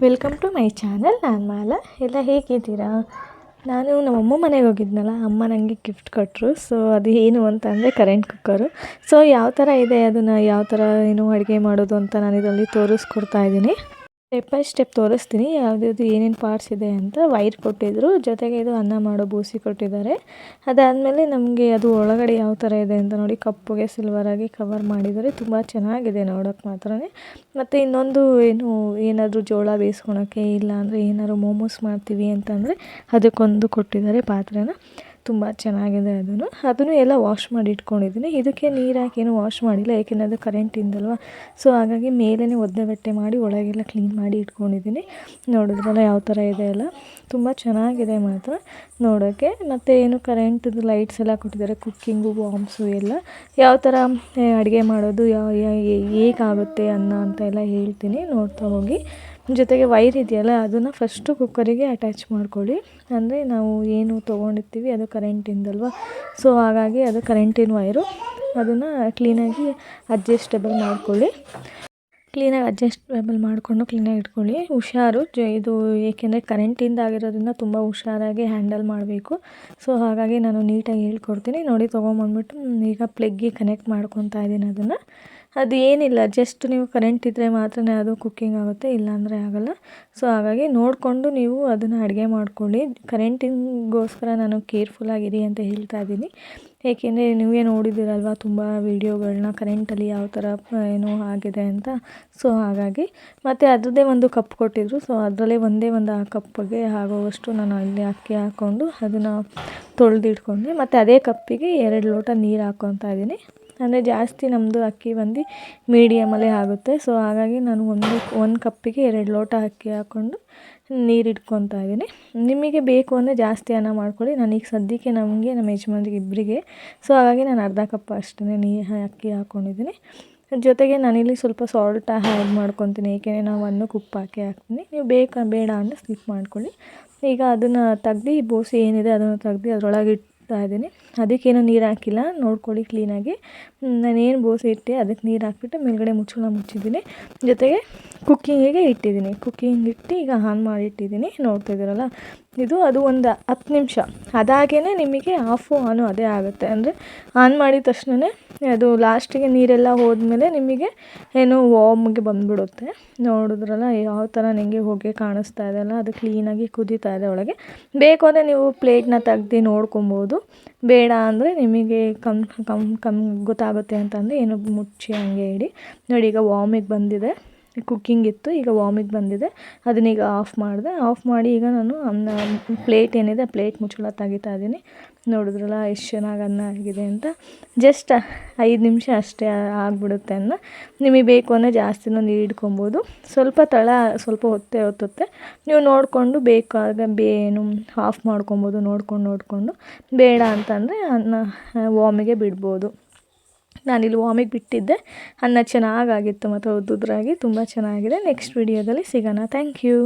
Welcome to my channel. ನಾನು ಮಾಲಾ. ಎಲ್ಲ ಹೇಗಿದ್ದೀರಾ? ನಾನು ನಮ್ಮಮ್ಮ ಮನೆಗೆ ಹೋಗಿದ್ನಲ್ಲ, ಅಮ್ಮ ನನಗೆ ಗಿಫ್ಟ್ ಕೊಟ್ಟರು. ಸೊ ಅದು ಏನು ಅಂತ ಅಂದರೆ ಕರೆಂಟ್ ಕುಕ್ಕರು. ಸೊ ಯಾವ ಥರ ಇದೆ, ಅದನ್ನು ಯಾವ ಥರ ಅಡುಗೆ ಮಾಡೋದು ಅಂತ ನಾನು ಇದರಲ್ಲಿ ತೋರಿಸ್ಕೊಡ್ತಾ ಇದ್ದೀನಿ. ಸ್ಟೆಪ್ ಬೈ ಸ್ಟೆಪ್ ತೋರಿಸ್ತೀನಿ ಯಾವುದ್ಯಾವುದು ಏನೇನು ಪಾರ್ಟ್ಸ್ ಇದೆ ಅಂತ. ವೈರ್ ಕೊಟ್ಟಿದ್ದರು, ಜೊತೆಗೆ ಇದು ಅನ್ನ ಮಾಡೋ ಬೂಸಿ ಕೊಟ್ಟಿದ್ದಾರೆ. ಅದಾದಮೇಲೆ ನಮಗೆ ಅದು ಒಳಗಡೆ ಯಾವ ಥರ ಇದೆ ಅಂತ ನೋಡಿ, ಕಪ್ಪುಗೆ ಸಿಲ್ವರಾಗಿ ಕವರ್ ಮಾಡಿದ್ದಾರೆ. ತುಂಬ ಚೆನ್ನಾಗಿದೆ ನೋಡೋಕ್ಕೆ ಮಾತ್ರ. ಮತ್ತು ಇನ್ನೊಂದು ಏನಾದರೂ ಜೋಳ ಬೇಯಿಸ್ಕೊಳಕ್ಕೆ, ಇಲ್ಲ ಅಂದರೆ ಏನಾದ್ರು ಮೋಮೋಸ್ ಮಾಡ್ತೀವಿ ಅಂತಂದರೆ ಅದಕ್ಕೊಂದು ಕೊಟ್ಟಿದ್ದಾರೆ ಪಾತ್ರೆನ. ತುಂಬ ಚೆನ್ನಾಗಿದೆ. ಅದನ್ನು ಎಲ್ಲ ವಾಶ್ ಮಾಡಿ ಇಟ್ಕೊಂಡಿದ್ದೀನಿ. ಇದಕ್ಕೆ ನೀರು ಹಾಕಿ ಏನು ವಾಶ್ ಮಾಡಿಲ್ಲ, ಏಕೆಂದರೆ ಅದು ಕರೆಂಟಿಂದಲ್ವ. ಸೊ ಹಾಗಾಗಿ ಮೇಲೇ ಒದ್ದೆ ಬಟ್ಟೆ ಮಾಡಿ ಒಳಗೆಲ್ಲ ಕ್ಲೀನ್ ಮಾಡಿ ಇಟ್ಕೊಂಡಿದ್ದೀನಿ. ನೋಡಿದ್ರಲ್ಲ ಯಾವ ಥರ ಇದೆ ಎಲ್ಲ, ತುಂಬ ಚೆನ್ನಾಗಿದೆ ಮಾತ್ರ ನೋಡೋಕ್ಕೆ. ಮತ್ತು ಕರೆಂಟದು ಲೈಟ್ಸ್ ಎಲ್ಲ ಕೊಟ್ಟಿದ್ದಾರೆ, ಕುಕ್ಕಿಂಗು ವಾಮ್ಸು ಎಲ್ಲ ಯಾವ ಥರ ಅಡುಗೆ ಮಾಡೋದು, ಹೇಗಾಗುತ್ತೆ ಅನ್ನ ಅಂತ ಎಲ್ಲ ಹೇಳ್ತೀನಿ, ನೋಡ್ತಾ ಹೋಗಿ. ಜೊತೆಗೆ ವೈರ್ ಇದೆಯಲ್ಲ, ಅದನ್ನು ಫಸ್ಟು ಕುಕ್ಕರಿಗೆ ಅಟ್ಯಾಚ್ ಮಾಡ್ಕೊಳ್ಳಿ. ಅಂದರೆ ನಾವು ಏನು ತೊಗೊಂಡಿರ್ತೀವಿ ಅದು ಕರೆಂಟಿಂದಲ್ವ. ಸೊ ಹಾಗಾಗಿ ಅದು ಕರೆಂಟಿನ ವೈರು. ಅದನ್ನು ಕ್ಲೀನಾಗಿ ಅಡ್ಜಸ್ಟಬಲ್ ಮಾಡ್ಕೊಳ್ಳಿ. ಮಾಡಿಕೊಂಡು ಕ್ಲೀನಾಗಿ ಇಟ್ಕೊಳ್ಳಿ. ಹುಷಾರು ಇದು, ಏಕೆಂದರೆ ಕರೆಂಟಿಂದ ಆಗಿರೋದ್ರಿಂದ ತುಂಬ ಹುಷಾರಾಗಿ ಹ್ಯಾಂಡಲ್ ಮಾಡಬೇಕು. ಸೊ ಹಾಗಾಗಿ ನಾನು ನೀಟಾಗಿ ಹೇಳ್ಕೊಡ್ತೀನಿ ನೋಡಿ. ತೊಗೊಂಬಂದ್ಬಿಟ್ಟು ಈಗ ಪ್ಲಗ್ಗಿಗೆ ಕನೆಕ್ಟ್ ಮಾಡ್ಕೊತಾ ಇದ್ದೀನಿ ಅದನ್ನು. ಅದು ಏನಿಲ್ಲ, ಜಸ್ಟ್ ನೀವು ಕರೆಂಟ್ ಇದ್ದರೆ ಮಾತ್ರ ಅದು ಕುಕ್ಕಿಂಗ್ ಆಗುತ್ತೆ, ಇಲ್ಲಾಂದರೆ ಆಗೋಲ್ಲ. ಸೊ ಹಾಗಾಗಿ ನೋಡಿಕೊಂಡು ನೀವು ಅದನ್ನು ಅಡುಗೆ ಮಾಡ್ಕೊಳ್ಳಿ. ಕರೆಂಟಿಗೋಸ್ಕರ ನಾನು ಕೇರ್ಫುಲ್ಲಾಗಿರಿ ಅಂತ ಹೇಳ್ತಾ ಇದ್ದೀನಿ. ಏಕೆಂದರೆ ನೀವೇ ನೋಡಿದ್ದೀರಲ್ವ ತುಂಬ ವೀಡಿಯೋಗಳನ್ನ, ಕರೆಂಟಲ್ಲಿ ಯಾವ ಥರ ಆಗಿದೆ ಅಂತ. ಸೊ ಹಾಗಾಗಿ ಮತ್ತು ಅದರದ್ದೇ ಒಂದು ಕಪ್ ಕೊಟ್ಟಿದ್ದರು. ಸೊ ಅದರಲ್ಲೇ ಒಂದೇ ಒಂದು ಆ ಕಪ್ಪಿಗೆ ಆಗೋವಷ್ಟು ನಾನು ಅಲ್ಲಿ ಅಕ್ಕಿ ಹಾಕ್ಕೊಂಡು ಅದನ್ನು ತೊಳೆದಿಟ್ಕೊಂಡೆ. ಮತ್ತು ಅದೇ ಕಪ್ಪಿಗೆ 2 ಲೋಟ ನೀರು ಹಾಕ್ಕೊತಾ ಇದ್ದೀನಿ. ಅಂದರೆ ಜಾಸ್ತಿ ನಮ್ಮದು ಅಕ್ಕಿ ಬಂದು ಮೀಡಿಯಮಲ್ಲೇ ಆಗುತ್ತೆ. ಸೊ ಹಾಗಾಗಿ ನಾನು ಒಂದು ಕಪ್ಪಿಗೆ 2 ಲೋಟ ಅಕ್ಕಿ ಹಾಕ್ಕೊಂಡು ನೀರು ಇಟ್ಕೊತಾ ಇದ್ದೀನಿ. ನಿಮಗೆ ಬೇಕು ಅಂದರೆ ಜಾಸ್ತಿ ಅನ್ನ ಮಾಡ್ಕೊಳ್ಳಿ. ನಾನೀಗ ಸದ್ಯಕ್ಕೆ ನಮಗೆ, ನಮ್ಮ ಯಜಮಾನ್ರಿಗೆ ಇಬ್ಬರಿಗೆ, ಸೊ ಹಾಗಾಗಿ ನಾನು ಅರ್ಧ ಕಪ್ ಅಷ್ಟೇ ಅಕ್ಕಿ ಹಾಕ್ಕೊಂಡಿದ್ದೀನಿ. ಜೊತೆಗೆ ನಾನಿಲ್ಲಿ ಸ್ವಲ್ಪ ಸಾಲ್ಟ್ ಆ್ಯಡ್ ಮಾಡ್ಕೊತೀನಿ, ಏಕೆಂದರೆ ನಾವು ಅನ್ನಕ್ಕೆ ಉಪ್ಪು ಹಾಕ್ತೀನಿ. ನೀವು ಬೇಡ ಅಂದರೆ ಸ್ಕಿಪ್ ಮಾಡ್ಕೊಳ್ಳಿ. ಈಗ ಅದನ್ನು ತೆಗ್ದು, ಬೋಸಿ ಏನಿದೆ ಅದನ್ನು ತೆಗ್ದು ಅದರೊಳಗೆ ಇಡ್ತಾ ಇದ್ದೀನಿ. ಅದಕ್ಕೇನು ನೀರು ಹಾಕಿಲ್ಲ, ನೋಡ್ಕೊಳ್ಳಿ ಕ್ಲೀನಾಗಿ. ನಾನೇನು ಬೋಸಿ ಇಟ್ಟೆ ಅದಕ್ಕೆ ನೀರು ಹಾಕ್ಬಿಟ್ಟು ಮೇಲ್ಗಡೆ ಮುಚ್ಚಳ ಮುಚ್ಚಿದ್ದೀನಿ. ಜೊತೆಗೆ ಕುಕ್ಕಿಂಗಿಗೆ ಇಟ್ಟಿದ್ದೀನಿ. ಇಟ್ಟು ಈಗ ಆನ್ ಮಾಡಿಟ್ಟಿದ್ದೀನಿ, ನೋಡ್ತಿದ್ದೀರಲ್ಲ. ಅದು ಒಂದು 10 ನಿಮಿಷ ಅದಾಗೇ ನಿಮಗೆ ಆಫು ಆನು ಅದೇ ಆಗುತ್ತೆ. ಅಂದರೆ ಆನ್ ಮಾಡಿದ ತಕ್ಷಣವೇ ಅದು ಲಾಸ್ಟಿಗೆ ನೀರೆಲ್ಲ ಹೋದ್ಮೇಲೆ ನಿಮಗೆ ವಾಮ್ಗೆ ಬಂದುಬಿಡುತ್ತೆ. ನೋಡಿದ್ರಲ್ಲ ಯಾವ ಥರ ನನಗೆ ಹೊಗೆ ಕಾಣಿಸ್ತಾ ಇದೆಯಲ್ಲ, ಅದು ಕ್ಲೀನಾಗಿ ಕುದೀತಾ ಇದೆ ಒಳಗೆ. ಬೇಕು ಅಂದರೆ ನೀವು ಪ್ಲೇಟ್ನ ತೆಗ್ದು ನೋಡ್ಕೊಬೋದು. ಬೇಡ ಅಂದರೆ ನಿಮಗೆ ಗೊತ್ತಾಗುತ್ತೆ ಅಂತಂದರೆ ಮುಚ್ಚಿ ಹಂಗೆ ಇಡಿ. ನೋಡಿ ಈಗ ವಾಮಿಗೆ ಬಂದಿದೆ, ಕುಕ್ಕಿಂಗ್ ಇತ್ತು, ಈಗ ವಾಮಿಗೆ ಬಂದಿದೆ. ಅದನ್ನೀಗ ಆಫ್ ಮಾಡಿ ಈಗ ನಾನು ಪ್ಲೇಟ್ ಏನಿದೆ ಆ ಪ್ಲೇಟ್ ಮುಚ್ಚಳ ತೆಗಿತಾ ಇದ್ದೀನಿ. ನೋಡಿದ್ರಲ್ಲ ಎಷ್ಟು ಚೆನ್ನಾಗಿ ಅನ್ನ ಆಗಿದೆ ಅಂತ. ಜಸ್ಟ್ 5 ನಿಮಿಷ ಅಷ್ಟೇ ಆಗಿಬಿಡುತ್ತೆ ಅನ್ನ. ನಿಮಗೆ ಬೇಕು ಅಂದರೆ ಜಾಸ್ತಿನೂ ನೀರು ಇಟ್ಕೊಬೋದು. ಸ್ವಲ್ಪ ಹೊತ್ತೆ ನೀವು ನೋಡಿಕೊಂಡು ಬೇಕಾದ ಆಫ್ ಮಾಡ್ಕೊಬೋದು, ನೋಡಿಕೊಂಡು. ಬೇಡ ಅಂತಂದರೆ ಅನ್ನ ವಾಮಿಗೆ ಬಿಡ್ಬೋದು. ನಾನಿಲ್ಲಿ ವಾಮಿಗೆ ಬಿಟ್ಟಿದ್ದೆ. ಅನ್ನ ಚೆನ್ನಾಗಾಗಿತ್ತು ಮತ್ತು ಉದ್ದುದ್ರಾಗಿ ತುಂಬ ಚೆನ್ನಾಗಿದೆ. ನೆಕ್ಸ್ಟ್ ವಿಡಿಯೋದಲ್ಲಿ ಸಿಗೋಣ. Thank you.